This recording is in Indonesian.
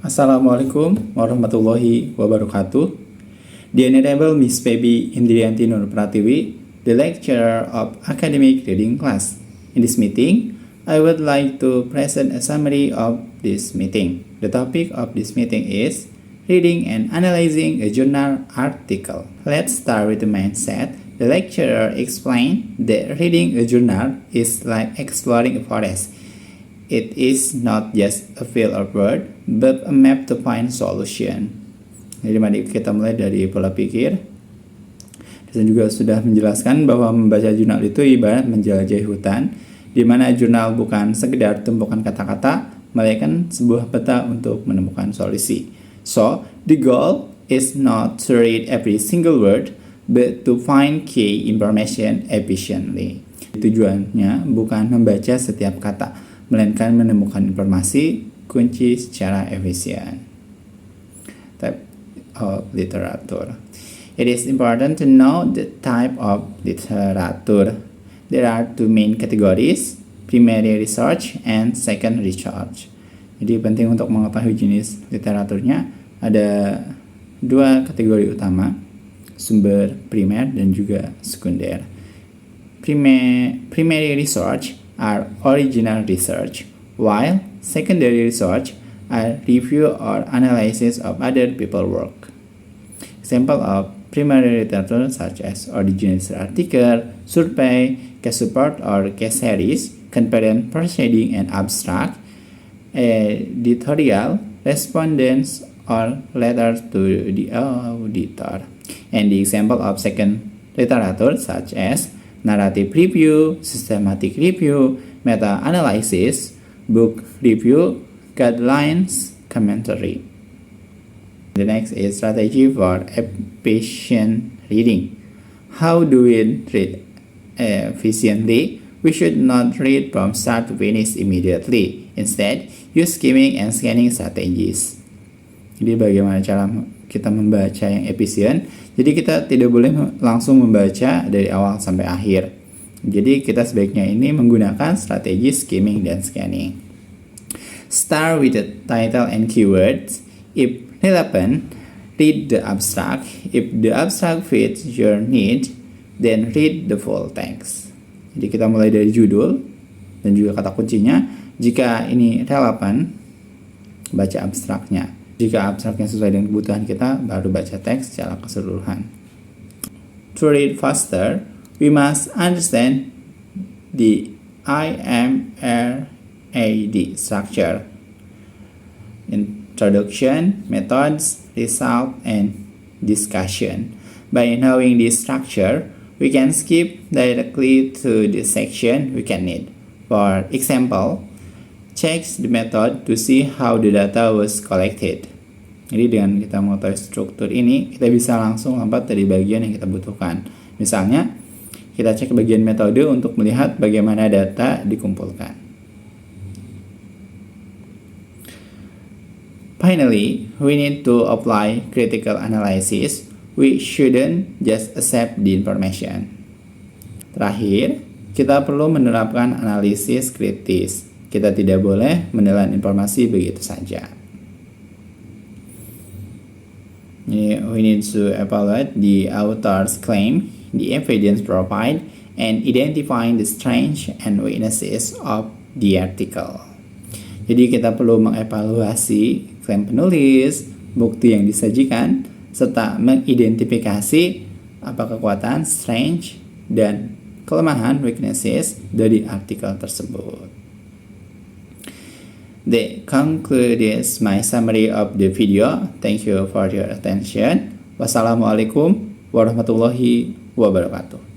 Assalamualaikum warahmatullahi wabarakatuh. The Honorable Miss Baby Indrianti Nur Pratiwi, the lecturer of academic reading class. In this meeting, I would like to present a summary of this meeting. The topic of this meeting is reading and analyzing a journal article. Let's start with the mindset. The lecturer explained that reading a journal is like exploring a forest. It is not just a field or word, but a map to find solution. Jadi mari kita mulai dari pola pikir. Dan juga sudah menjelaskan bahwa membaca jurnal itu ibarat menjelajahi hutan, di mana jurnal bukan sekedar tumpukan kata-kata, melainkan sebuah peta untuk menemukan solusi. So, the goal is not to read every single word, but to find key information efficiently. Tujuannya bukan membaca setiap kata, melainkan menemukan informasi kunci secara efisien. Type of literature. It is important to know the type of literature. There are two main categories, primary research and second research. Jadi penting untuk mengetahui jenis literaturnya. Ada dua kategori utama, sumber primer dan juga sekunder. Primary research are original research, while secondary research are review or analysis of other people's work. Example of primary literature such as original article, survey, case report or case series, comparative proceeding and abstract, editorial, respondents or letters to the auditor. And the example of second literature such as narrative review, systematic review, meta-analysis, book review, guidelines, commentary. The next is strategy for efficient reading. How do we read efficiently? We should not read from start to finish immediately. Instead, use skimming and scanning strategies. Jadi bagaimana cara kita membaca yang efisien? Jadi kita tidak boleh langsung membaca dari awal sampai akhir. Jadi kita sebaiknya ini menggunakan strategi skimming dan scanning. Start with the title and keywords. If relevant, read the abstract. If the abstract fits your need, then read the full text. Jadi kita mulai dari judul dan juga kata kuncinya. Jika ini relevan, baca abstraknya. Jika abstraknya sesuai dengan kebutuhan kita, baru baca teks secara keseluruhan. To read faster, we must understand the IMRAD structure. Introduction, methods, result, and discussion. By knowing this structure, we can skip directly to the section we can need. For example, check the method to see how the data was collected. Jadi dengan kita mengetahui struktur ini, kita bisa langsung lompat dari bagian yang kita butuhkan. Misalnya, kita cek bagian metode untuk melihat bagaimana data dikumpulkan. Finally, we need to apply critical analysis. We shouldn't just accept the information. Terakhir, kita perlu menerapkan analisis kritis. Kita tidak boleh menelan informasi begitu saja. We need to evaluate the author's claim, the evidence provided, and identifying the strengths and weaknesses of the article. Jadi kita perlu mengevaluasi klaim penulis, bukti yang disajikan, serta mengidentifikasi apa kekuatan, strength, dan kelemahan, weaknesses dari artikel tersebut. That concludes my summary of the video. Thank you for your attention. Wassalamualaikum warahmatullahi wabarakatuh.